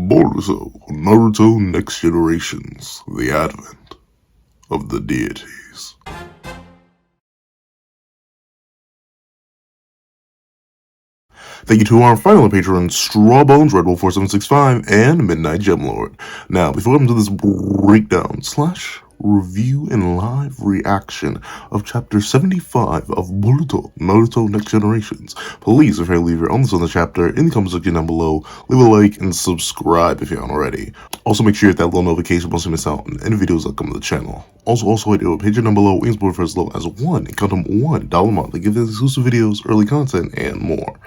Boruto, Naruto Next Generations, the advent of the deities. Thank you to our final patrons, Strawbones, Red Bull 4765, and Midnight Gemlord. Now, before we get into this breakdown / review and live reaction of chapter 75 of Boruto, Naruto Next Generations, please, if you leave your own thoughts on the chapter in the comment section down below, leave a like and subscribe if you haven't already. Also, make sure you hit that little notification bell so you miss out on any videos that come to the channel. Also, hit a page down below, wings for as low as $1 a month to give us exclusive videos, early content, and more.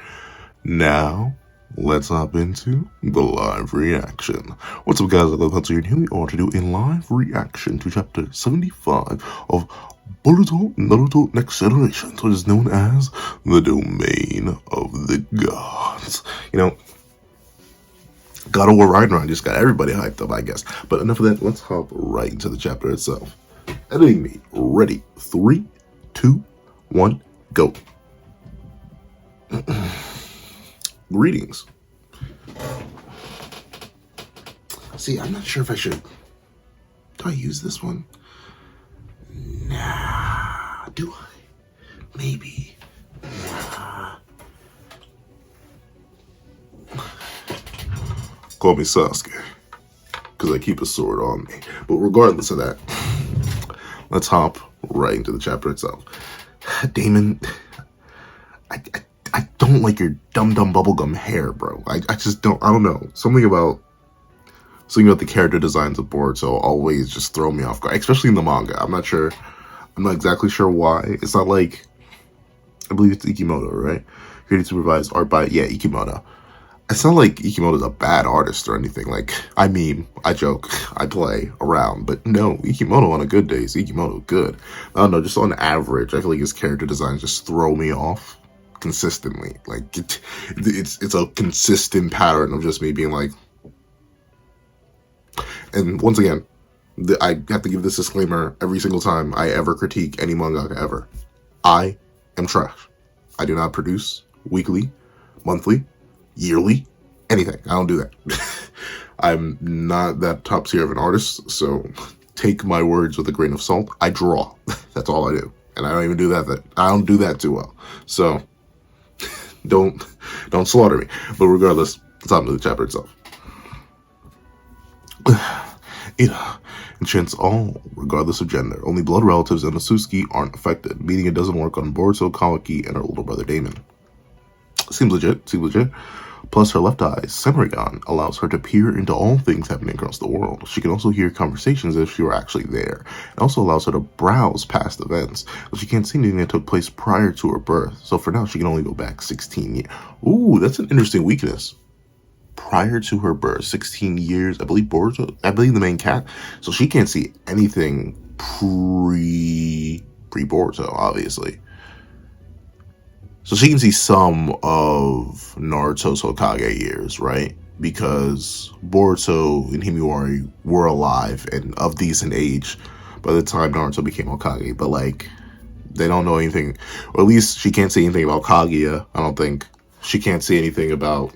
Now, let's hop into the live reaction. What's up, guys? I love Hunter, and here we are to do a live reaction to chapter 75 of Boruto Naruto Next Generations, which is known as the Domain of the Gods. You know, God of War Ragnarok just got everybody hyped up, I guess. But enough of that, let's hop right into the chapter itself. Editing me, ready. 3, 2, 1, go. Greetings. See, I'm not sure if I should. Do I use this one? Nah. Do I? Maybe. Nah. Call me Sasuke, because I keep a sword on me. But regardless of that, let's hop right into the chapter itself. Daemon, I don't like your dumb bubblegum hair, bro. I just don't. I don't know. Something about the character designs of Boruto always just throw me off guard, especially in the manga. I'm not sure. I'm not exactly sure why. It's not like, I believe it's Ikimoto, right? Created supervised art by, yeah, Ikimoto. It's not like Ikimoto's a bad artist or anything. Like, I meme, I joke, I play around, but no, Ikimoto on a good day is Ikimoto good. I don't know, just on average, I feel like his character designs just throw me off consistently. Like, it's a consistent pattern of just me being like, and once again, I have to give this disclaimer every single time I ever critique any manga ever. I am trash. I do not produce weekly, monthly, yearly, anything. I don't do that. I'm not that top tier of an artist, so take my words with a grain of salt. I draw. That's all I do. And I don't even do that. I don't do that too well. So don't slaughter me. But regardless, let's hop into the chapter itself. Ada enchants all, regardless of gender. Only blood relatives and Otsutsuki aren't affected, meaning it doesn't work on Boruto, Kawaki, and her older brother Daemon. Seems legit. Plus, her left eye, Senrigan, allows her to peer into all things happening across the world. She can also hear conversations as if she were actually there. It also allows her to browse past events, but she can't see anything that took place prior to her birth. So for now, she can only go back 16 years. Ooh, that's an interesting weakness. Prior to her birth, 16 years, I believe the main cat. So she can't see anything pre-Boruto, obviously. So she can see some of Naruto's Hokage years, right? Because Boruto and Himawari were alive and of decent age by the time Naruto became Hokage. But, like, they don't know anything. Or at least she can't see anything about Kaguya, I don't think. She can't see anything about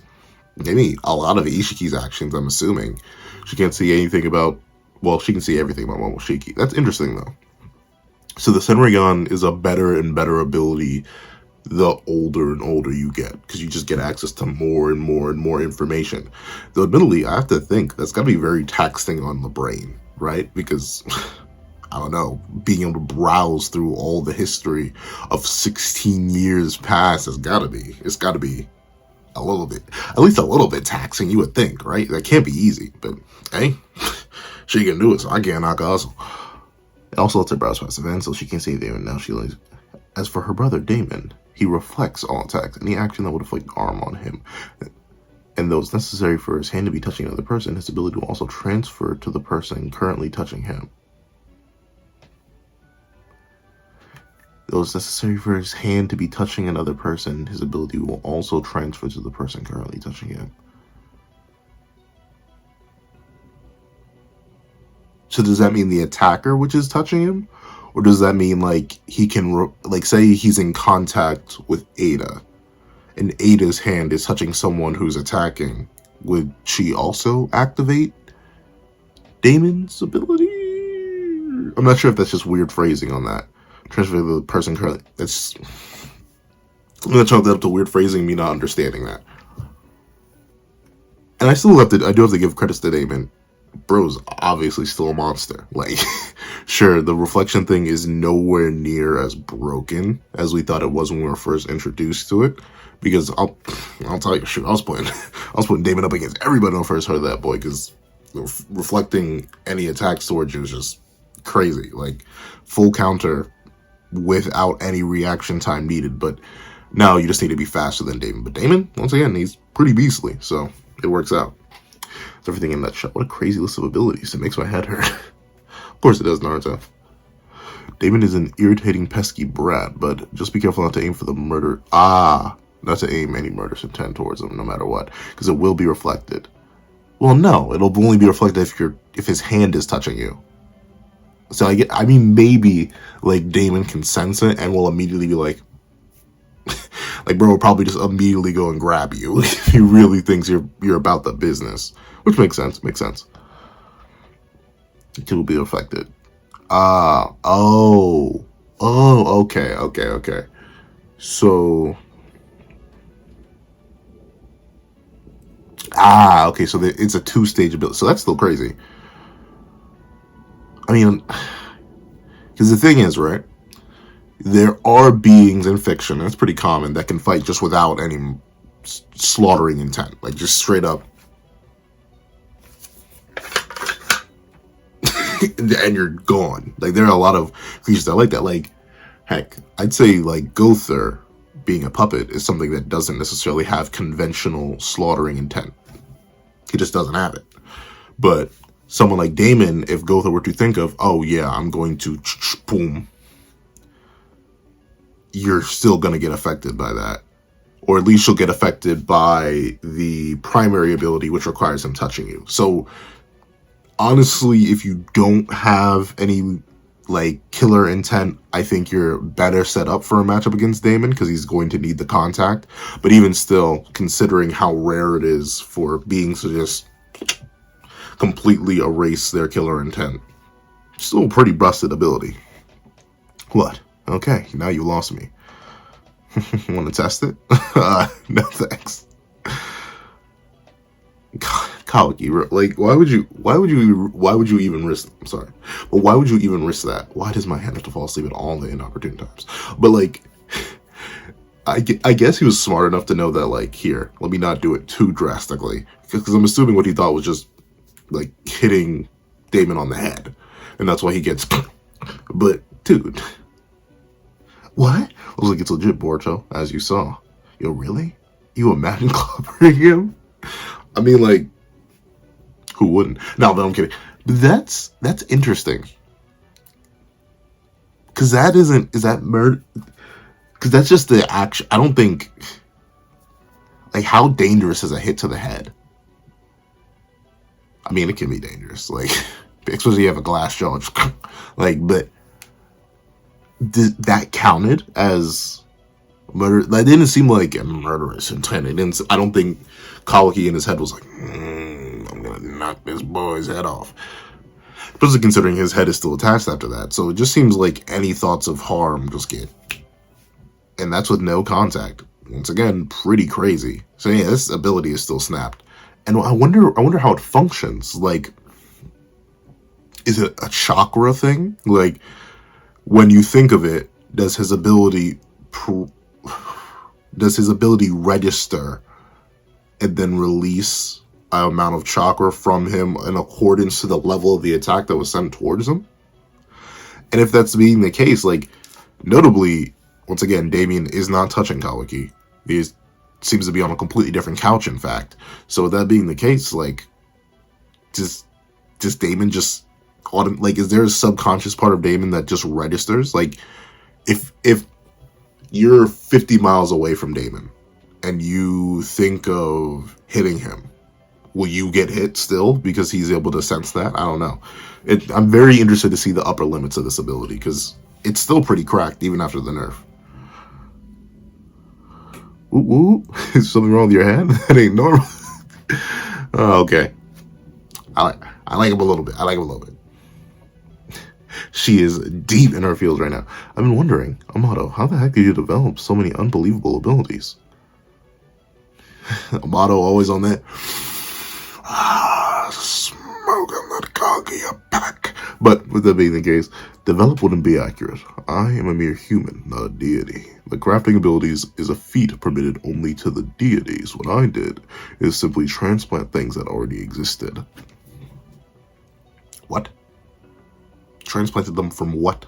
maybe a lot of Ishiki's actions, I'm assuming. She can't see anything about, well, she can see everything about Momoshiki. That's interesting, though. So the Senrigan is a better and better ability the older and older you get, because you just get access to more and more information. Though admittedly, I have to think that's got to be very taxing on the brain, right? Because, I don't know, being able to browse through all the history of 16 years past it's got to be a little bit, at least a little bit taxing, you would think, right? That can't be easy, but hey, she can do it, so I can't knock her hustle. It also lets her browse past events, so she can't see anything, and now she leaves. As for her brother Daemon, he reflects all attacks, any action that would inflict harm on him. And though it's necessary for his hand to be touching another person, his ability will also transfer to the person currently touching him. Though it's necessary for his hand to be touching another person, his ability will also transfer to the person currently touching him. So does that mean the attacker which is touching him? Or does that mean, like, he can, like, say he's in contact with Ada, and Ada's hand is touching someone who's attacking, would she also activate Daemon's ability? I'm not sure if that's just weird phrasing on that. Transfer the person currently. I'm gonna chalk that up to weird phrasing, me not understanding that. And I do have to give credits to Daemon. Bro's obviously still a monster. Like, sure, the reflection thing is nowhere near as broken as we thought it was when we were first introduced to it. Because I'll tell you, shoot, I was putting Daemon up against everybody when I first heard of that boy. Because reflecting any attacks towards you is just crazy. Like, full counter without any reaction time needed. But now you just need to be faster than Daemon. But Daemon, once again, he's pretty beastly, so it works out. That's everything in that shot. What a crazy list of abilities. It makes my head hurt. Of course it does, Naruto. Daemon is an irritating, pesky brat, but just be careful not to aim for the murder. Not to aim any murderous intent towards him, no matter what, because it will be reflected. Well, no, it'll only be reflected if his hand is touching you. So I mean, maybe like Daemon can sense it and will immediately be like, like bro will probably just immediately go and grab you if he really thinks you're about the business, which makes sense. It will be reflected. Okay. So, okay, so it's a 2-stage ability. So that's still crazy. I mean, because the thing is, right, there are beings in fiction, and it's pretty common, that can fight just without any slaughtering intent. Like, just straight up. And you're gone. Like, there are a lot of creatures that like that. Like, heck, I'd say, like, Gother, being a puppet, is something that doesn't necessarily have conventional slaughtering intent. He just doesn't have it. But someone like Daemon, if Gother were to think of, oh yeah, I'm going to boom, you're still going to get affected by that. Or at least you'll get affected by the primary ability, which requires him touching you. So, honestly, if you don't have any, like, killer intent, I think you're better set up for a matchup against Daemon, because he's going to need the contact. But even still, considering how rare it is for beings to just completely erase their killer intent, still a pretty busted ability. What? Okay, now you lost me. Want to test it? No thanks. Kawaki, like, why would you even risk? I'm sorry, but why would you even risk that? Why does my hand have to fall asleep at all the inopportune times? But like, I guess he was smart enough to know that, like, here, let me not do it too drastically, because I'm assuming what he thought was just like hitting Daemon on the head, and that's why he gets. But dude, what? I was like, it's legit, Boruto, as you saw. Yo, really? You imagine clobbering him? I mean, like, who wouldn't? No, but I'm kidding. But that's interesting. Because is that murder? Because that's just the action. I don't think, like, how dangerous is a hit to the head? I mean, it can be dangerous, like, especially if you have a glass jaw. Like, but that counted as murder? That didn't seem like a murderous intent. I don't think Kawaki in his head was like, I'm gonna knock this boy's head off. Especially considering his head is still attached after that. So it just seems like any thoughts of harm just get. And that's with no contact. Once again, pretty crazy. So yeah, this ability is still snapped. And I wonder how it functions. Like, is it a chakra thing? Like, when you think of it, does his ability register and then release an amount of chakra from him in accordance to the level of the attack that was sent towards him? And if that's being the case, like, notably, once again, Daemon is not touching Kawaki. He seems to be on a completely different couch, in fact. So with that being the case, like, does Daemon just, like, is there a subconscious part of Daemon that just registers? Like, if you're 50 miles away from Daemon and you think of hitting him, will you get hit still because he's able to sense that? I don't know. I'm very interested to see the upper limits of this ability, because it's still pretty cracked even after the nerf. Ooh, is something wrong with your hand? That ain't normal. Okay. I like him a little bit. I like him a little bit. She is deep in her fields right now. I've been wondering, Amado, how the heck did you develop so many unbelievable abilities? Amado always on that. Smoking that Kage pack. But with that being the case, develop wouldn't be accurate. I am a mere human, not a deity. The crafting abilities is a feat permitted only to the deities. What I did is simply transplant things that already existed. What? Transplanted them from what?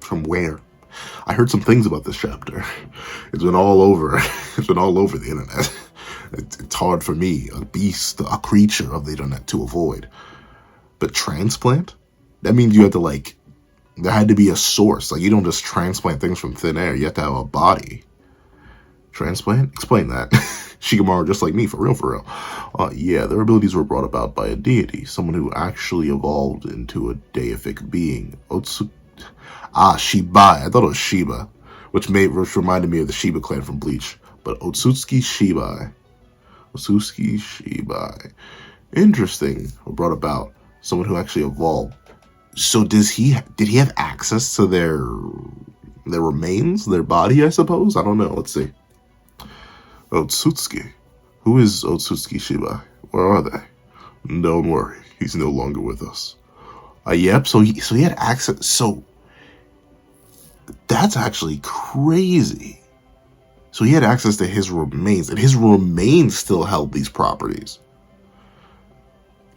From where? I heard some things about this chapter. It's been all over. It's been all over the internet. It's hard for me, a beast, a creature of the internet, to avoid. But transplant? That means you have to, like, there had to be a source. Like, you don't just transplant things from thin air. You have to have a body. Transplant? Explain that. Shikamaru, just like me, for real, for real. Yeah, their abilities were brought about by a deity, someone who actually evolved into a deific being. Shibai. I thought it was Shiba, which reminded me of the Shiba clan from Bleach. But Otsutsuki Shibai. Otsutsuki Shibai. Interesting. Brought about someone who actually evolved. So did he have access to their remains, their body, I suppose? I don't know. Let's see. Otsutsuki. Who is Otsutsuki Shibai? Where are they? Don't worry, he's no longer with us. Yep. So he had access. So that's actually crazy. So he had access to his remains, and his remains still held these properties.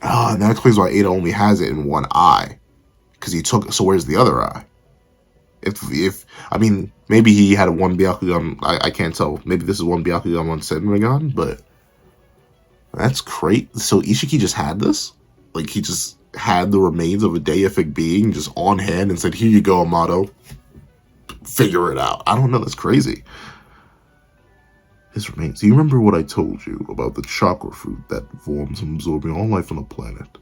And that explains why Ada only has it in one eye, because he took. So where's the other eye? If I mean, maybe he had one Byakugan. I can't tell. Maybe this is one Byakugan, one Senrigan, but that's great. So Ishiki just had this? Like, he just had the remains of a deific being just on hand and said, "Here you go, Amado. Figure it out." I don't know. That's crazy. His remains. Do you remember what I told you about the chakra fruit that forms from absorbing all life on the planet?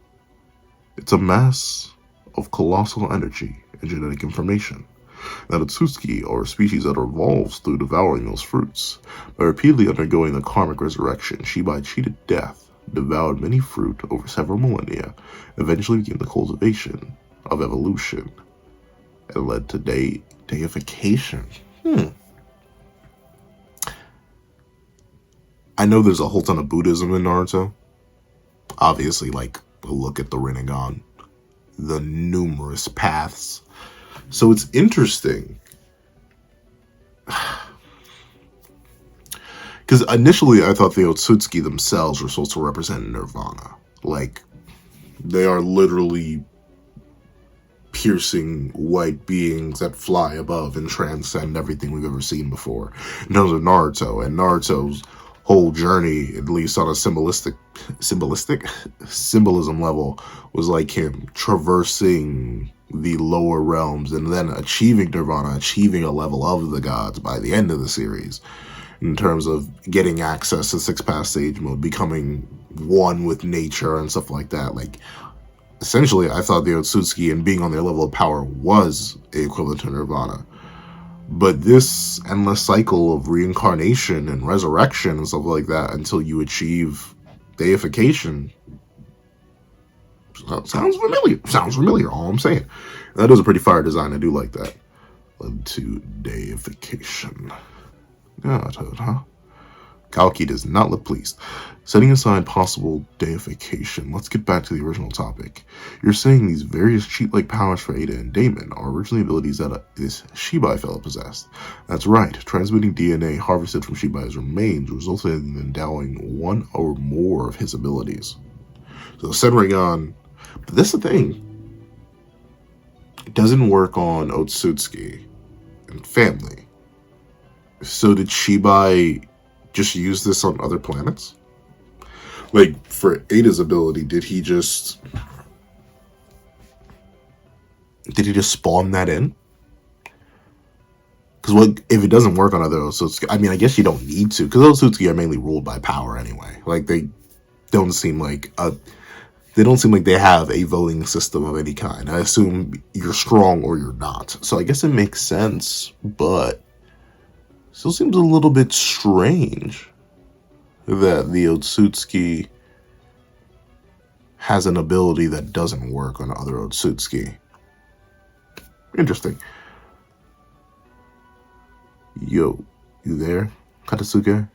It's a mass of colossal energy and genetic information. Now, the Otsutsuki are a species that evolves through devouring those fruits. By repeatedly undergoing the karmic resurrection, Shibai cheated death, devoured many fruit over several millennia, eventually began the cultivation of evolution, and led to deification. I know there's a whole ton of Buddhism in Naruto. Obviously, like, look at the Rinnegan, the numerous paths. So it's interesting. Because initially I thought the Otsutsuki themselves were supposed to represent Nirvana. Like, they are literally piercing white beings that fly above and transcend everything we've ever seen before. In terms of Naruto, and Naruto's whole journey, at least on a symbolism level, was like him traversing the lower realms and then achieving Nirvana, achieving a level of the gods by the end of the series, in terms of getting access to Six Path Sage mode, becoming one with nature and stuff like that. Like, essentially, I thought the Otsutsuki and being on their level of power was equivalent to Nirvana. But this endless cycle of reincarnation and resurrection and stuff like that until you achieve deification sounds familiar. Sounds familiar, all I'm saying. That is a pretty fire design. I do like that. Led to deification. Godhood, huh? Kawaki does not look pleased. Setting aside possible deification, let's get back to the original topic. You're saying these various cheat-like powers for Ada and Daemon are originally abilities that this Shibai fellow possessed. That's right. Transmitting DNA harvested from Shibai's remains resulted in endowing one or more of his abilities. So Senrigan, but this is the thing. It doesn't work on Otsutsuki and family. So did Shibai just use this on other planets? Like, for Ada's ability, did he just spawn that in? Because what if it doesn't work on other Otsutsuki? I mean, I guess you don't need to, because Otsutsuki are mainly ruled by power anyway. Like, they don't seem like they have a voting system of any kind. I assume you're strong or you're not. So I guess it makes sense, but still seems a little bit strange that the Otsutsuki has an ability that doesn't work on other Otsutsuki. Interesting. Yo, you there, Katasuke?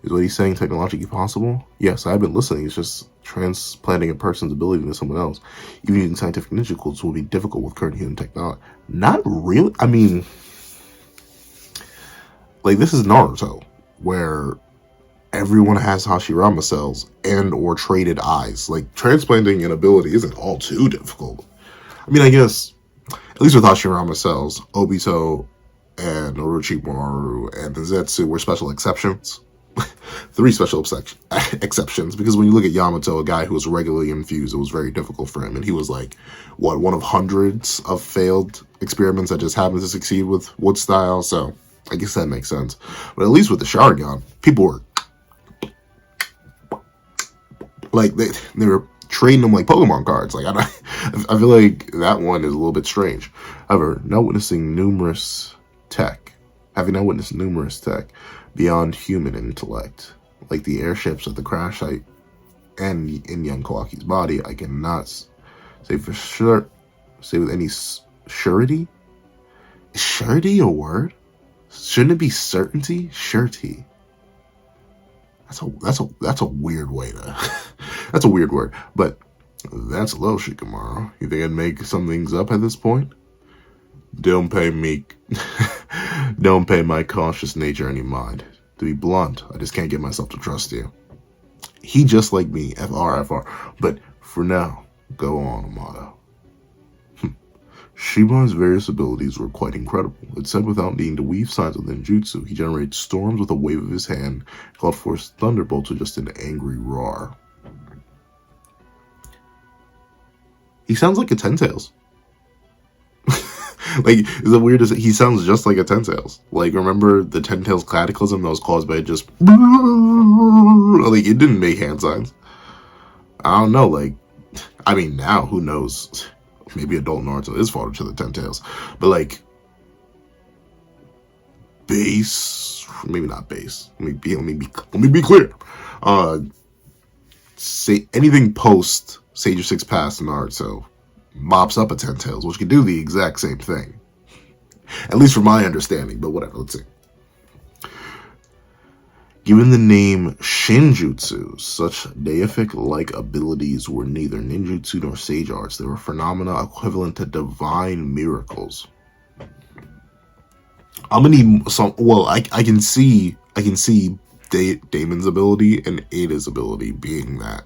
Is what he's saying technologically possible? Yes, I've been listening. It's just transplanting a person's ability into someone else. Even using scientific ninja tools will be difficult with current human technology. Not really. I mean, like, this is Naruto, where everyone has Hashirama cells and or traded eyes. Like, transplanting an ability isn't all too difficult. I mean, I guess, at least with Hashirama cells, Obito and Orochimaru and the Zetsu were special exceptions. 3 special exceptions, because when you look at Yamato, a guy who was regularly infused, it was very difficult for him, and he was like, what, one of hundreds of failed experiments that just happened to succeed with wood style, so I guess that makes sense. But at least with the Sharingan, people were like, they were trading them like Pokemon cards. Like, I feel like that one is a little bit strange. However, having now witnessed numerous tech beyond human intellect, like the airships at the crash site and in young Kawaki's body, I cannot say for sure, say with any surety. Is surety a word? Shouldn't it be certainty? Surety. That's a weird way to. That's a weird word, but that's low, Shikamaru. You think I'd make some things up at this point? Don't pay my cautious nature any mind. To be blunt, I just can't get myself to trust you. He just like me, FR. But for now, go on, Amado. Shiba's various abilities were quite incredible. It said without needing to weave signs of Ninjutsu, he generated storms with a wave of his hand, called forth thunderbolts with just an angry roar. He sounds like a Ten Tails. Like, is it weird? He sounds just like a Ten Tails. Like, remember the Ten Tails cataclysm that was caused by just like, it didn't make hand signs. I don't know. Like, I mean, now who knows? Maybe adult Naruto is father to the Ten Tails, but like, base, maybe not base. Let me be clear. Say anything post Sage of Six Paths Naruto mops up a Ten Tails, which can do the exact same thing. At least from my understanding, but whatever, let's see. Given the name Shinjutsu, such deific-like abilities were neither ninjutsu nor sage arts. They were phenomena equivalent to divine miracles. I'm gonna need some. Well, I can see Daemon's ability and Ada's ability being that.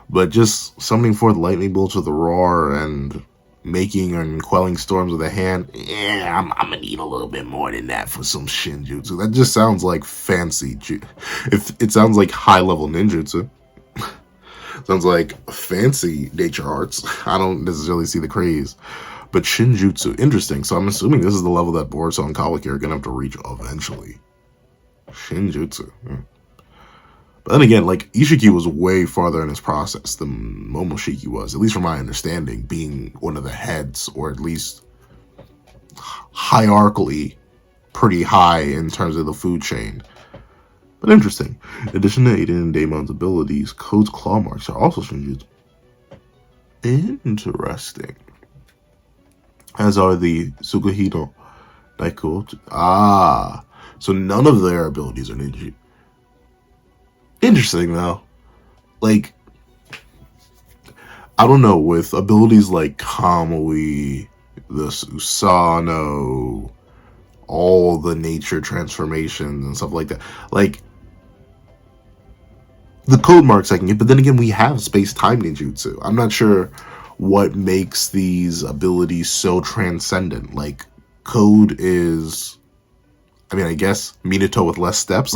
But just summoning forth lightning bolts with a roar and making and quelling storms with a hand, yeah, I'm gonna need a little bit more than that for some Shinjutsu. That just sounds like fancy. If it sounds like high-level ninjutsu. Sounds like fancy nature arts. I don't necessarily see the craze. But Shinjutsu, interesting. So I'm assuming this is the level that Boruto and Kawaki are gonna have to reach eventually. Shinjutsu. But then again, like, Ishiki was way farther in his process than Momoshiki was, at least from my understanding, being one of the heads, or at least hierarchically pretty high in terms of the food chain. But interesting. In addition to Ada and Daemon's abilities, Code's claw marks are also Shinjutsu. Interesting. As are the Tsukuhito Daikochi. So none of their abilities are ninja. Interesting, though. Like, I don't know, with abilities like Kamui, the Susano, all the nature transformations and stuff like that. Like, the code marks I can get, but then again, we have space-time ninjutsu. I'm not sure what makes these abilities so transcendent. Like, code is, I mean, I guess Minato with less steps.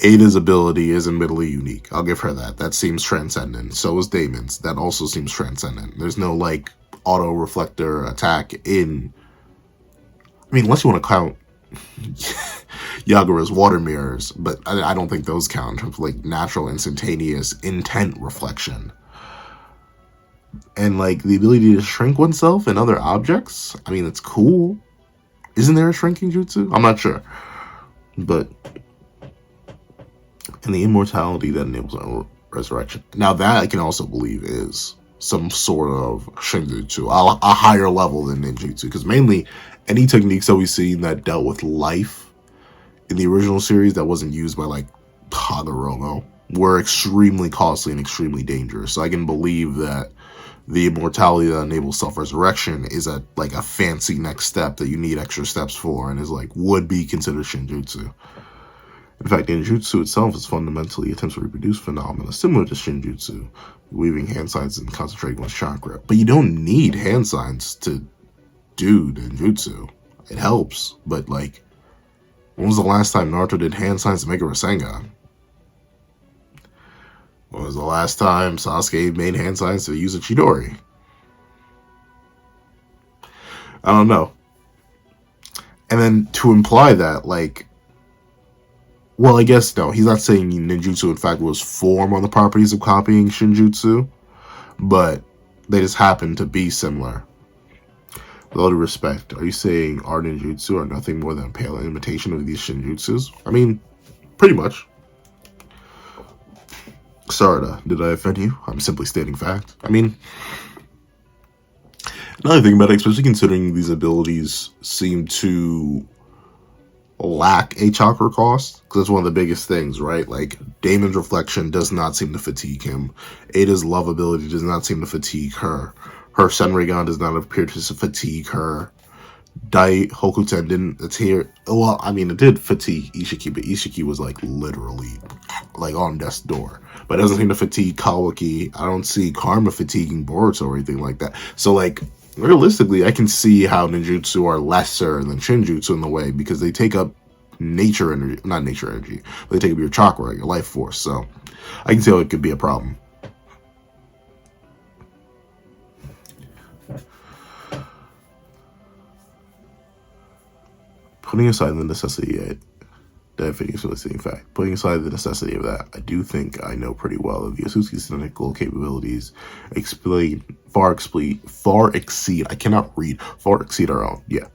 Ada's ability is admittedly unique. I'll give her that. That seems transcendent. So is Daemon's. That also seems transcendent. There's no, like, auto-reflector attack in... I mean, unless you want to count Yagura's water mirrors, but I don't think those count in terms of, like, natural, instantaneous, intent reflection. And, like, the ability to shrink oneself and other objects, I mean, it's cool. Isn't there a shrinking jutsu? I'm not sure. But... and the immortality that enables resurrection. Now that I can also believe is some sort of Shinjutsu, a higher level than Ninjutsu, because mainly any techniques that we've seen that dealt with life in the original series that wasn't used by like Hagoromo were extremely costly and extremely dangerous. So I can believe that the immortality that enables self-resurrection is like a fancy next step that you need extra steps for, and is like would be considered Shinjutsu. In fact, Ninjutsu itself is fundamentally attempts to reproduce phenomena similar to Shinjutsu, weaving hand signs and concentrating one's chakra. But you don't need hand signs to do Ninjutsu. It helps, but like, when was the last time Naruto did hand signs to make a Rasengan? When was the last time Sasuke made hand signs to use a Chidori? I don't know. And then to imply that, like, well, I guess no, he's not saying Ninjutsu in fact was form on the properties of copying Shinjutsu, but they just happen to be similar. With all due respect, are you saying our Ninjutsu are nothing more than a pale imitation of these Shinjutsus? I mean, pretty much. Sarada, did I offend you? I'm simply stating fact. I mean, another thing about it, especially considering these abilities seem to lack a chakra cost, because that's one of the biggest things, right? Like, Daemon's reflection does not seem to fatigue him. Ada's love ability does not seem to fatigue her. Her Senrigan does not appear to fatigue her. Dai Hokuten didn't appear. Well, I mean, it did fatigue Ishiki, but Ishiki was like literally like on death's door. But it doesn't seem to fatigue Kawaki. I don't see Karma fatiguing Boruto or anything like that. So, like, realistically, I can see how Ninjutsu are lesser than Shinjutsu in the way, because they take up nature energy, not nature energy, but they take up your chakra, your life force. So I can see how it could be a problem. Putting aside the necessity, in fact, putting aside the necessity of that, I do think I know pretty well that the Otsutsuki's technical capabilities far exceed our own. Yeah.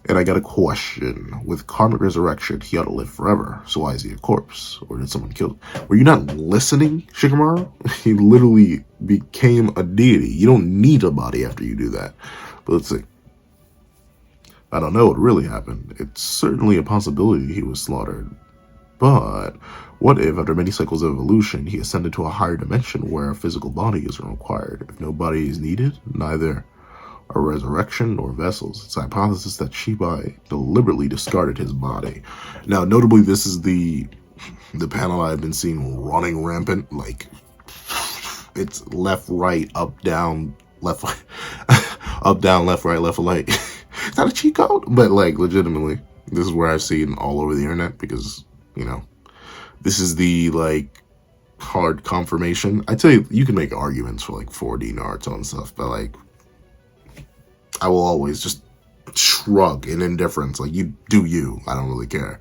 And I got a question. With karmic resurrection, he ought to live forever. So why is he a corpse? Or did someone kill him? Were you not listening, Shikamaru? He literally became a deity. You don't need a body after you do that. But let's see. I don't know what really happened. It's certainly a possibility he was slaughtered. But what if, after many cycles of evolution, he ascended to a higher dimension where a physical body isn't required? If no body is needed, neither a resurrection nor vessels. It's a hypothesis that Shibai deliberately discarded his body. Now, notably, this is the panel I've been seeing running rampant. Like, it's left, right, up, down, left, up, down, left, right, left, right. It's not a cheat code, but like legitimately, this is where I've seen all over the internet, because, you know, this is the like hard confirmation. I tell you, you can make arguments for like 4D Naruto and stuff, but like, I will always just shrug in indifference. Like, you do you, I don't really care.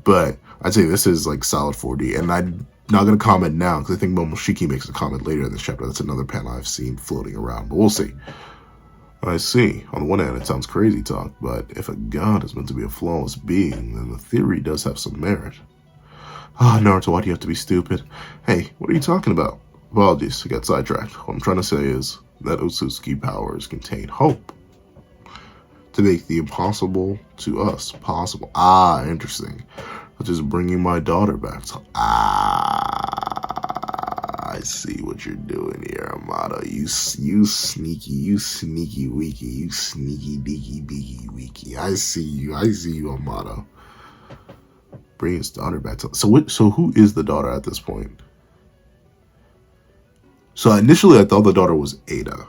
But I'd say this is like solid 4D, and I'm not going to comment now because I think Momoshiki makes a comment later in this chapter. That's another panel I've seen floating around, but we'll see. I see. On the one hand, it sounds crazy talk, but if a god is meant to be a flawless being, then the theory does have some merit. Ah, Naruto, why do you have to be stupid? Hey, what are you talking about? Apologies, I got sidetracked. What I'm trying to say is that Otsutsuki powers contain hope to make the impossible to us possible. Ah, interesting. Such as bringing my daughter back. I see what you're doing here, Amado. You sneaky weaky, you sneaky deaky beaky weaky. I see you, Amado. Bring his daughter back to. So who is the daughter at this point? So initially I thought the daughter was Ada,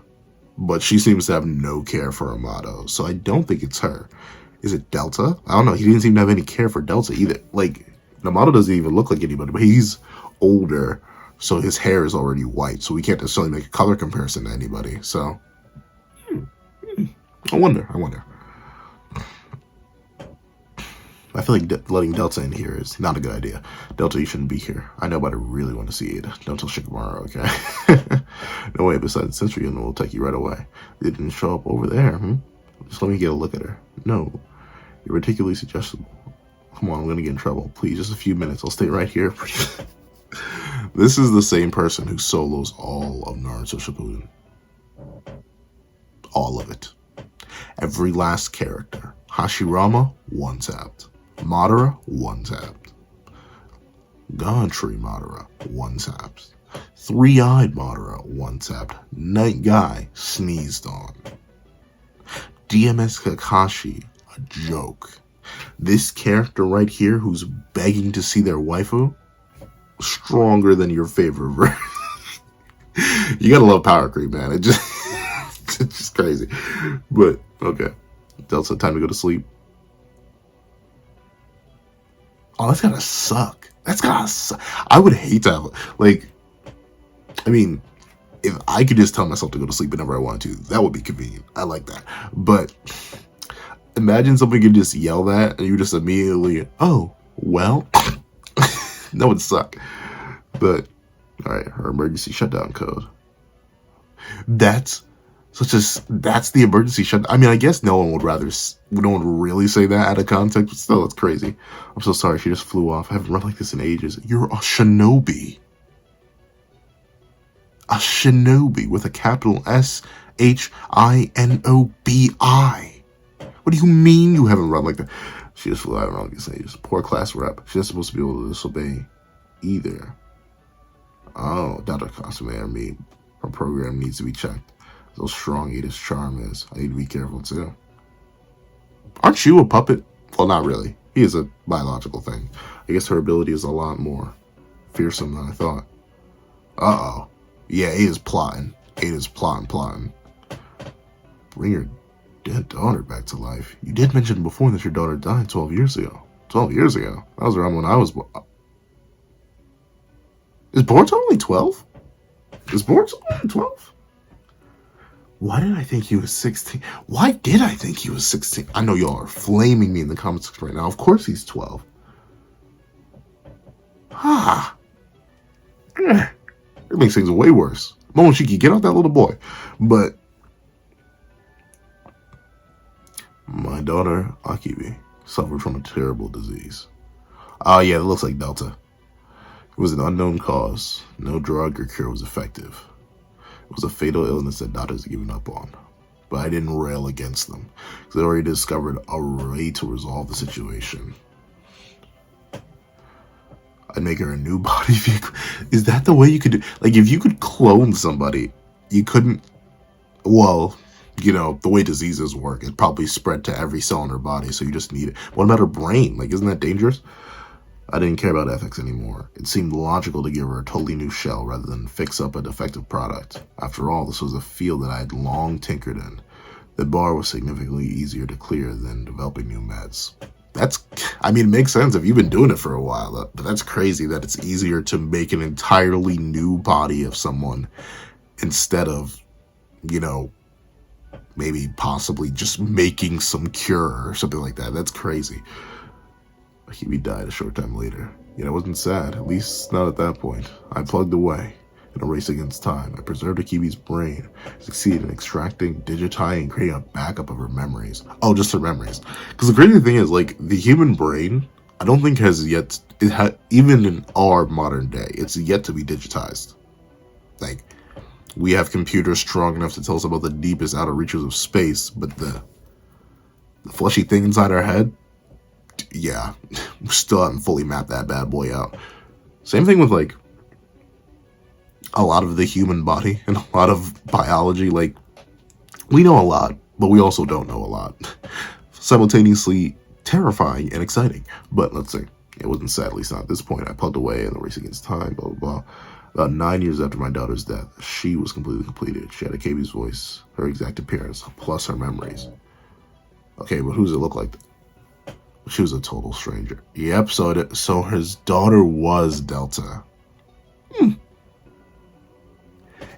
but she seems to have no care for Amado, so I don't think it's her. Is it Delta? I don't know. He didn't seem to have any care for Delta either. Like, Amado doesn't even look like anybody, but he's older. So his hair is already white, so we can't necessarily make a color comparison to anybody. So, I wonder. I feel like letting Delta in here is not a good idea. Delta, you shouldn't be here. I know, but I really want to see Ada. Don't tell Shikamaru, okay? No way, besides sensory unit will take you right away. It didn't show up over there, Just let me get a look at her. No, you're particularly suggestible. Come on, I'm going to get in trouble. Please, just a few minutes. I'll stay right here. This is the same person who solos all of Naruto Shippuden. All of it. Every last character. Hashirama, one-tapped. Madara, one-tapped. Gantry Madara, one-tapped. Three-eyed Madara, one-tapped. Night Guy, sneezed on. DMS Kakashi, a joke. This character right here who's begging to see their waifu, stronger than your favorite version. You gotta love power creep, man. It's just crazy. But, okay. Delta, time to go to sleep. Oh, that's gotta suck. That's gotta suck. I would hate to have, like, I mean, if I could just tell myself to go to sleep whenever I wanted to, that would be convenient. I like that. But imagine somebody could just yell that and you just immediately, oh, well, that would suck. But, all right, her emergency shutdown code. That's the emergency shutdown. I mean, I guess no one would really say that out of context, but still, it's crazy. I'm so sorry, she just flew off. I haven't run like this in ages. You're a shinobi. A shinobi with a capital S-H-I-N-O-B-I. What do you mean you haven't run like that? She just flew out around these ages. Poor class rep. She's not supposed to be able to disobey either. Oh, Dr. Kasume and me. Her program needs to be checked. So strong Ada's charm is. I need to be careful too. Aren't you a puppet? Well, not really. He is a biological thing. I guess her ability is a lot more fearsome than I thought. Uh-oh. Yeah, Ada's plotting. Ada's plotting. Bring your dead daughter back to life. You did mention before that your daughter died 12 years ago. 12 years ago? That was around when I was born. Is Boruto only 12? Is Boruto only 12? Why did I think he was 16? Why did I think he was 16? I know y'all are flaming me in the comments section right now. Of course he's 12. Ah. It makes things way worse. Momoshiki, get out that little boy. But my daughter, Akibi, suffered from a terrible disease. Oh yeah, it looks like Delta. It was an unknown cause. No drug or cure was effective. It was a fatal illness that doctors had given up on. But I didn't rail against them, because they already discovered a way to resolve the situation. I'd make her a new body vehicle. Is that the way you could do? Like, if you could clone somebody, you couldn't. Well, you know, the way diseases work, it probably spread to every cell in her body, so you just need it. What about her brain? Like, isn't that dangerous? I didn't care about ethics anymore. It seemed logical to give her a totally new shell rather than fix up a defective product. After all, this was a field that I had long tinkered in. The bar was significantly easier to clear than developing new meds. I mean, it makes sense if you've been doing it for a while, but that's crazy that it's easier to make an entirely new body of someone instead of, you know, maybe possibly just making some cure or something like that. That's crazy. Akibi died a short time later. Yet I wasn't sad, at least not at that point. I plugged away. In a race against time, I preserved Akibi's brain, succeeded in extracting, digitizing, and creating a backup of her memories. Oh, just her memories. Because the crazy thing is, like, the human brain, I don't think has yet, even in our modern day, it's yet to be digitized. Like, we have computers strong enough to tell us about the deepest outer reaches of space, but the fleshy thing inside our head, yeah, we still haven't fully mapped that bad boy out. Same thing with, like, a lot of the human body and a lot of biology. Like, we know a lot, but we also don't know a lot. Simultaneously terrifying and exciting. But let's see, it wasn't sad, at least not at this point. I plugged away in the race against time, blah, blah, blah. About 9 years after my daughter's death, she was completely completed. She had Akibi's voice, her exact appearance, plus her memories. Okay, but who does it look like? She was a total stranger. Yep, so his daughter was Delta.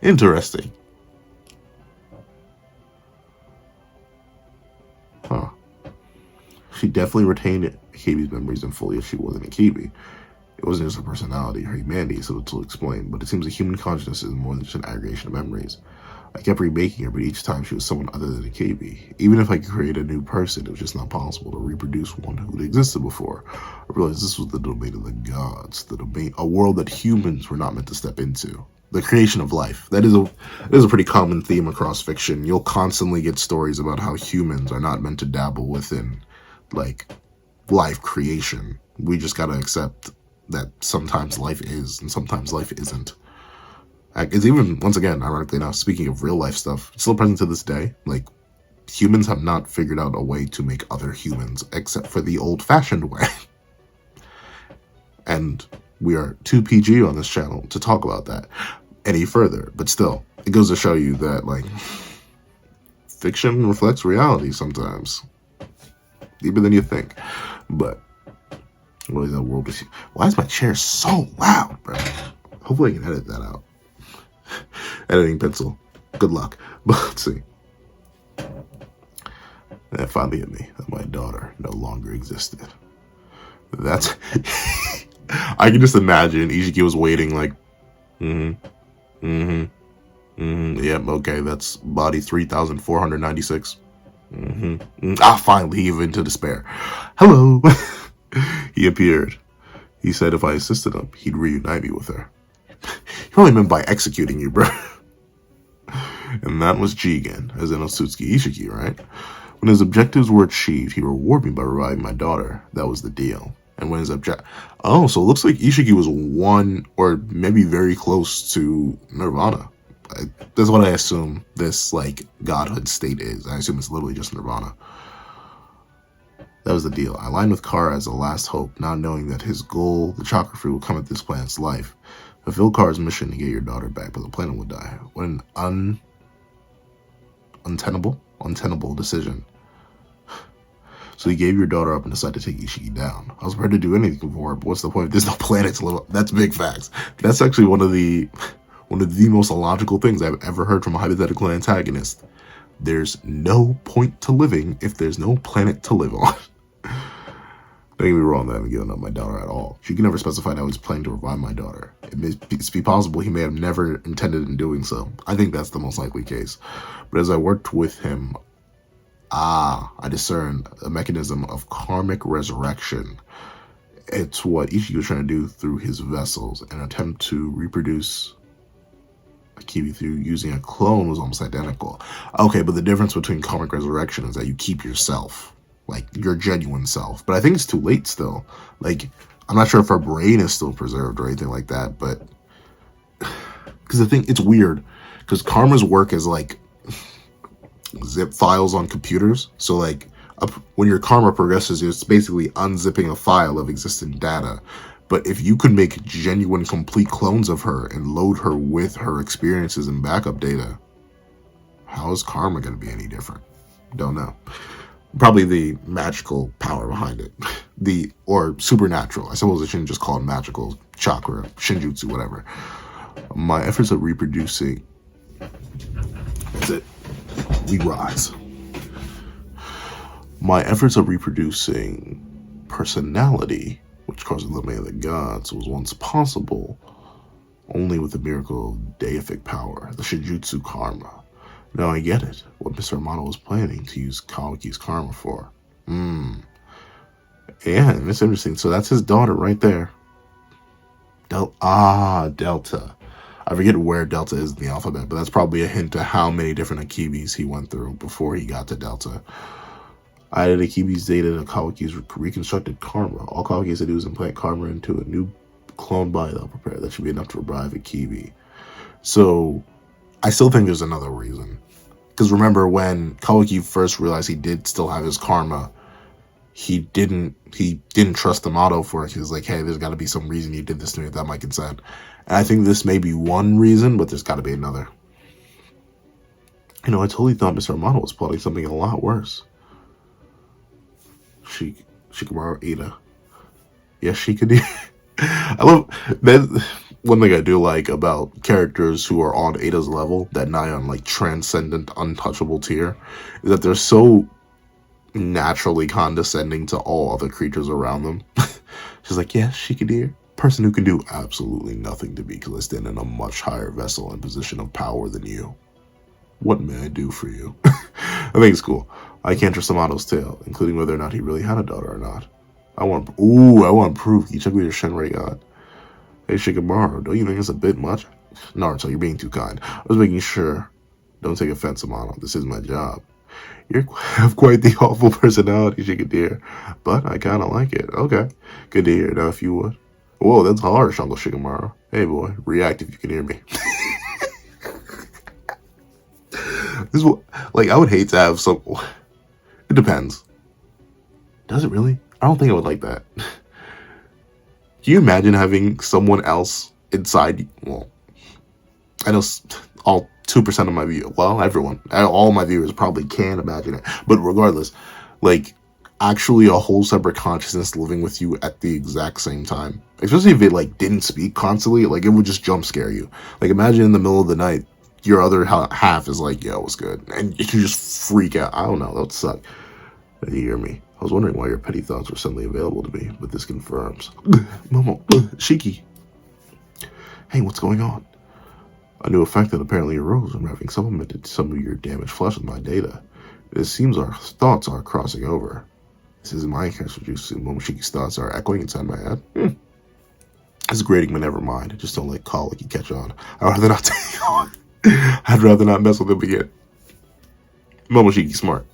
Interesting. Huh. She definitely retained Akibi's memories and fully if she wasn't Akibi. It wasn't just her personality, her humanity, so to explain, but it seems a human consciousness is more than just an aggregation of memories. I kept remaking her, but each time she was someone other than a KB. Even if I could create a new person, it was just not possible to reproduce one who had existed before. I realized this was the domain of the gods, a world that humans were not meant to step into. The creation of life. That is a pretty common theme across fiction. You'll constantly get stories about how humans are not meant to dabble within, like, life creation. We just gotta accept that sometimes life is and sometimes life isn't. It's even, once again, ironically enough, speaking of real life stuff, it's still present to this day. Like, humans have not figured out a way to make other humans except for the old-fashioned way. And we are too PG on this channel to talk about that any further. But still, it goes to show you that, like, fiction reflects reality sometimes. Deeper than you think. But, really, that world is... Why is my chair so loud, bro? Hopefully I can edit that out. Editing pencil. Good luck. But let's see. And it finally hit me that my daughter no longer existed. That's... I can just imagine Ishiki was waiting like, yep, okay, that's body 3,496. Finally, he gave into despair. Hello! He appeared. He said if I assisted him, he'd reunite me with her. He probably meant by executing you, bro. And that was Jigen, as in Otsutsuki Ishiki, right? When his objectives were achieved, he rewarded me by reviving my daughter. That was the deal. And when his oh, so it looks like Ishiki was one, or maybe very close to Nirvana. That's what I assume this, like, godhood state is. I assume it's literally just Nirvana. That was the deal. I aligned with Kara as a last hope, not knowing that his goal, the chakra fruit, would come at this planet's life. Fulfill Kara's mission to get your daughter back, but the planet would die. What an untenable decision. So he gave your daughter up and decided to take Ishiki down. I was prepared to do anything for her, but what's the point? There's no planet to live on. That's big facts. That's actually one of the most illogical things I've ever heard from a hypothetical antagonist. There's no point to living if there's no planet to live on. Don't get me wrong, I haven't given up my daughter at all. She can never specify how he's planning to revive my daughter. It's be possible he may have never intended in doing so. I think that's the most likely case. But as I worked with him, I discerned a mechanism of karmic resurrection. It's what Ishiki was trying to do through his vessels. An attempt to reproduce a kiwi through using a clone was almost identical. Okay, but the difference between karmic resurrection is that you keep yourself, like your genuine self. But I think it's too late still. Like, I'm not sure if her brain is still preserved or anything like that, but because the thing, it's weird because karma's work is like zip files on computers. So like when your karma progresses, it's basically unzipping a file of existing data. But if you could make genuine complete clones of her and load her with her experiences and backup data, how is karma going to be any different? Don't know. Probably the magical power behind it. Or supernatural. I suppose I shouldn't just call it magical, chakra, Shinjutsu, whatever. My efforts at reproducing, that's it. We rise. My efforts at reproducing personality, which causes the domain of the gods, was once possible only with the miracle of deific power, the Shinjutsu karma. Now I get it, what Mr. Amado was planning to use Kawaki's karma for. Yeah, it's interesting. So that's his daughter right there. Delta. I forget where Delta is in the alphabet, but that's probably a hint to how many different Akibis he went through before he got to Delta. I added Akibi's data to Kawaki's reconstructed karma. All Kawaki has to do is implant karma into a new clone body they'll prepare. That should be enough to revive Akibi. So, I still think there's another reason. Because remember, when Kawaki first realized he did still have his karma, he didn't trust Amado for it. He was like, hey, there's got to be some reason you did this to me without my consent. And I think this may be one reason, but there's got to be another. You know, I totally thought Mr. Amado was plotting something a lot worse. Shikamaru, Ada. Yes, she could. I love that. One thing I do like about characters who are on Ada's level, that nigh on like transcendent, untouchable tier, is that they're so naturally condescending to all other creatures around them. She's like, yes, she could hear. person who can do absolutely nothing to me because I stand in a much higher vessel and position of power than you. What may I do for you? I think it's cool. I can't trust Amado's tale, including whether or not he really had a daughter or not. I want proof. Can you check with your Shinragan? Hey Shikamaru, don't you think it's a bit much? Naruto, you're being too kind. I was making sure. Don't take offense, Amado. This is my job. You have quite the awful personality, Shikadir, but I kind of like it. Okay, good to hear. Now, if you would. Whoa, that's harsh, Uncle Shikamaru. Hey, boy, react if you can hear me. This is what, like, I would hate to have some. It depends. Does it really? I don't think I would like that. Can you imagine having someone else inside? Well, I know all 2% of my viewers, well, everyone, all my viewers probably can imagine it. But regardless, like, actually a whole separate consciousness living with you at the exact same time. Especially if it, like, didn't speak constantly, like, it would just jump scare you. Like, imagine in the middle of the night, your other half is like, yo, what's good? And you just freak out. I don't know, that would suck. Did you hear me? I was wondering why your petty thoughts were suddenly available to me, but this confirms. Momo, Shiki. Hey, what's going on? A new effect that apparently arose from having supplemented some of your damaged flesh with my data. It seems our thoughts are crossing over. This isn't my case, but you assume Momoshiki's thoughts are echoing inside my head. It's grating, but never mind. Just don't let Kawaki catch on. I'd rather not take on. I'd rather not mess with him again. Momoshiki's smart.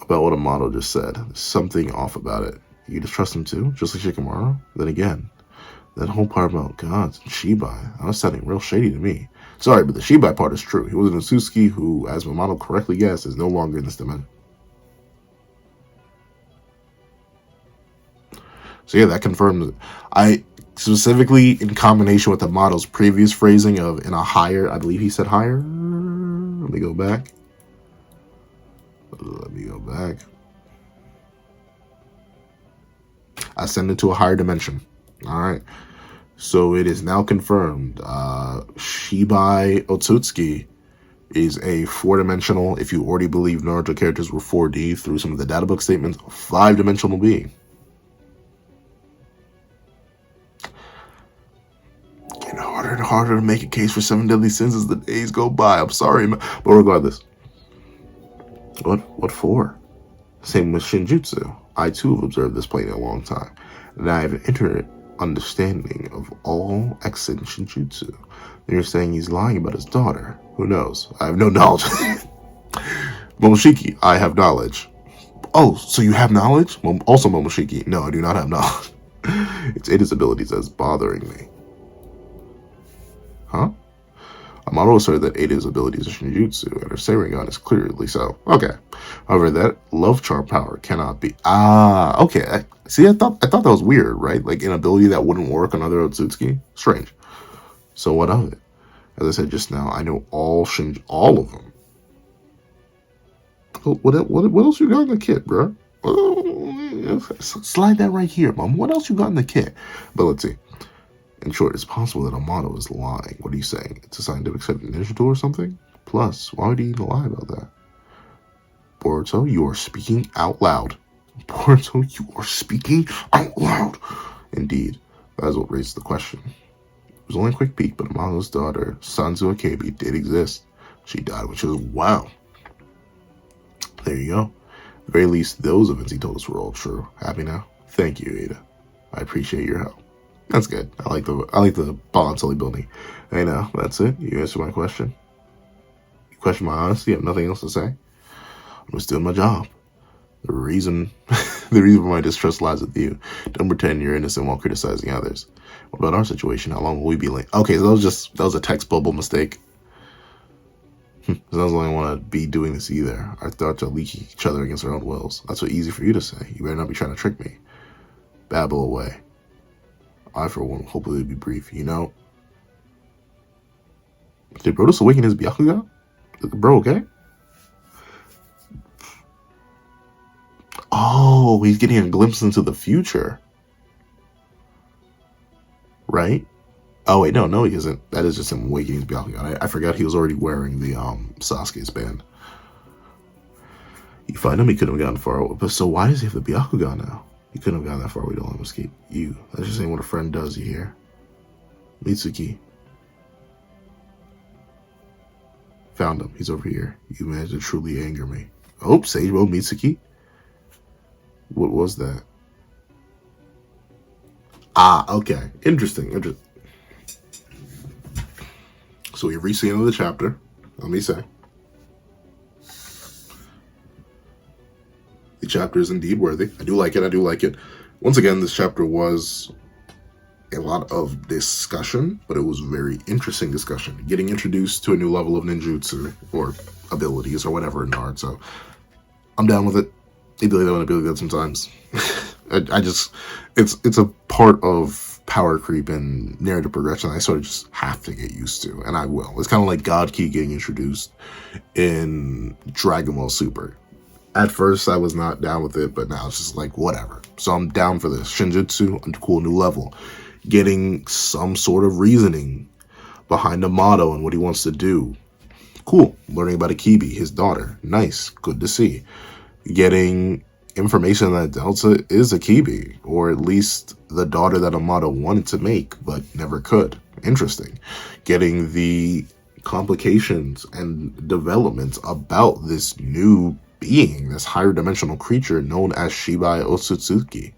About what Amado just said. There's something off about it. You just trust him too? Just like Shikamaru? Then again, that whole part about gods and Shibai, that was sounding real shady to me. Sorry, but the Shibai part is true. He was an Otsutsuki who, as Amado correctly guessed, is no longer in this dimension. So yeah, that confirms it. I specifically, in combination with Amado's previous phrasing of in a higher, I believe he said higher. Let me go back. Ascended to a higher dimension. Alright. So it is now confirmed. Shibai Otsutsuki is a 4-dimensional, if you already believe Naruto characters were 4D through some of the databook statements, 5-dimensional being. Getting harder and harder to make a case for 7 deadly sins as the days go by. I'm sorry, but regardless. What for? Same with Shinjutsu. I too have observed this plane a long time, and I have an intimate understanding of all exit Shinjutsu. You're saying he's lying about his daughter. Who knows? I have no knowledge. Momoshiki, I have knowledge. Oh, so you have knowledge? Also Momoshiki, no, I do not have knowledge. It's Ada's abilities that's bothering me. Huh? Amado asserted that Ada's abilities are Shinjutsu, and her Seiringan is clearly so. Okay. However, that love charm power cannot be. Okay. See, I thought that was weird, right? Like an ability that wouldn't work on other Otsutsuki. Strange. So what of it? As I said just now, I know all of them. What else you got in the kit, bro? Slide that right here, Mom. What else you got in the kit? But let's see. In short, it's possible that Amado is lying. What are you saying? It's a scientific set of Ninjutsu or something? Plus, why would he even lie about that? Boruto, you are speaking out loud. Boruto, you are speaking out loud. Indeed, that is what raises the question. It was only a quick peek, but Amado's daughter, Sanzu Akebi, did exist. She died when she was wow. There you go. At the very least, those events he told us were all true. Happy now? Thank you, Ada. I appreciate your help. That's good. I like the Boloncelli building. Hey now, that's it. You answered my question. You question my honesty. I have nothing else to say. I'm just doing my job. The reason for my distrust lies with you. Don't pretend you're innocent while criticizing others. What about our situation? How long will we be late? Okay, so that was a text bubble mistake. That doesn't only want to be doing this either. Our thoughts are leaking each other against our own wills. That's what easy for you to say. You better not be trying to trick me. Babble away. I, for one, will hopefully be brief. You know, did Brodus awaken his Byakugan? Bro, okay? Oh, he's getting a glimpse into the future. Right? Oh, wait, no, he isn't. That is just him awakening his Byakugan. I forgot he was already wearing the Sasuke's band. You find him, he couldn't have gotten far away. But so why does he have the Byakugan now? You couldn't have gone that far. We don't let him escape. You. That's just saying what a friend does, you hear? Mitsuki. Found him. He's over here. You managed to truly anger me. Oh, Sage Mode Mitsuki? What was that? Ah, okay. Interesting. So we reached the end of the chapter. Let me say. The chapter is indeed worthy. I do like it. Once again, this chapter was a lot of discussion, but it was very interesting discussion. Getting introduced to a new level of ninjutsu, or abilities, or whatever in Naruto. I'm down with it. Ability that, ability that sometimes. I just, it's a part of power creep and narrative progression I sort of just have to get used to, and I will. It's kind of like God Key getting introduced in Dragon Ball Super. At first, I was not down with it, but now it's just like, whatever. So I'm down for this. Shinjutsu, a cool new level. Getting some sort of reasoning behind Amado and what he wants to do. Cool. Learning about Akibi, his daughter. Nice. Good to see. Getting information that Delta is Akibi, or at least the daughter that Amado wanted to make, but never could. Interesting. Getting the complications and developments about this new being, this higher dimensional creature known as Shibai Otsutsuki.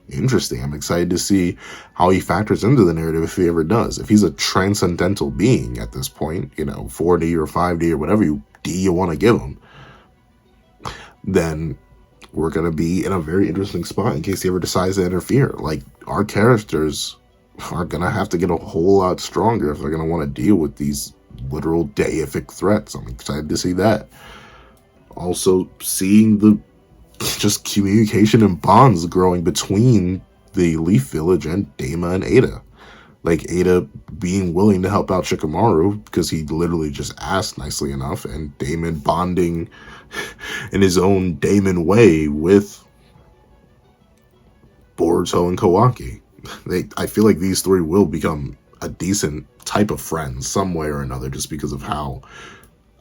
Interesting. I'm excited to see how he factors into the narrative, if he ever does. If he's a transcendental being at this point, 4D or 5D or whatever D you want to give him, then we're going to be in a very interesting spot in case he ever decides to interfere. Like, our characters are going to have to get a whole lot stronger if they're going to want to deal with these literal deific threats. I'm excited to see that. Also, seeing the just communication and bonds growing between the Leaf Village and Daemon and Ada. Like, Ada being willing to help out Shikamaru because he literally just asked nicely enough, and Daemon bonding in his own Daemon way with Boruto and Kawaki. I feel like these three will become a decent type of friends some way or another, just because of how,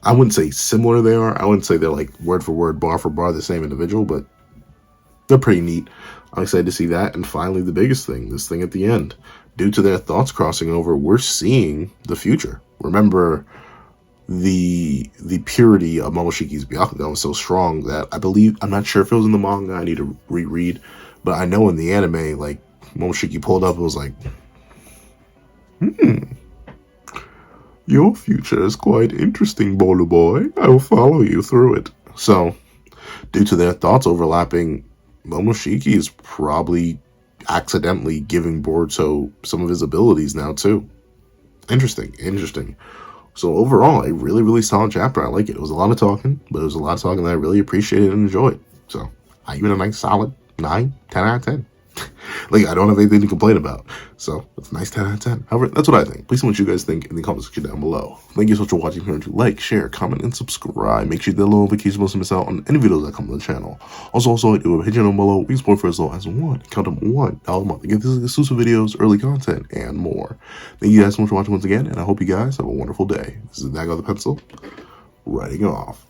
I wouldn't say similar they are. I wouldn't say they're like word for word, bar for bar, the same individual, but they're pretty neat. I'm excited to see that. And finally, the biggest thing, this thing at the end. Due to their thoughts crossing over, we're seeing the future. Remember, the purity of Momoshiki's Byakugan was so strong that I'm not sure if it was in the manga, I need to reread, but I know in the anime, like, Momoshiki pulled up and was like, your future is quite interesting, Bolu boy. I will follow you through it. So, due to their thoughts overlapping, Momoshiki is probably accidentally giving Boruto some of his abilities now, too. Interesting. So, overall, a really, really solid chapter. I like it. It was a lot of talking, but it was a lot of talking that I really appreciated and enjoyed. So, I give it a nice solid 9, 10 out of 10. Like, I don't have anything to complain about. So, it's a nice 10 out of 10. However, that's what I think. Please tell me what you guys think in the comment section down below. Thank you so much for watching. Remember to like, share, comment, and subscribe. Make sure you hit the little notification bell to miss out on any videos that come to the channel. Also, I do have a Patreon down below. We support for as low as count them $1 a month to get this exclusive videos, early content, and more. Thank you guys so much for watching once again, and I hope you guys have a wonderful day. This is Nago the Pencil, writing off.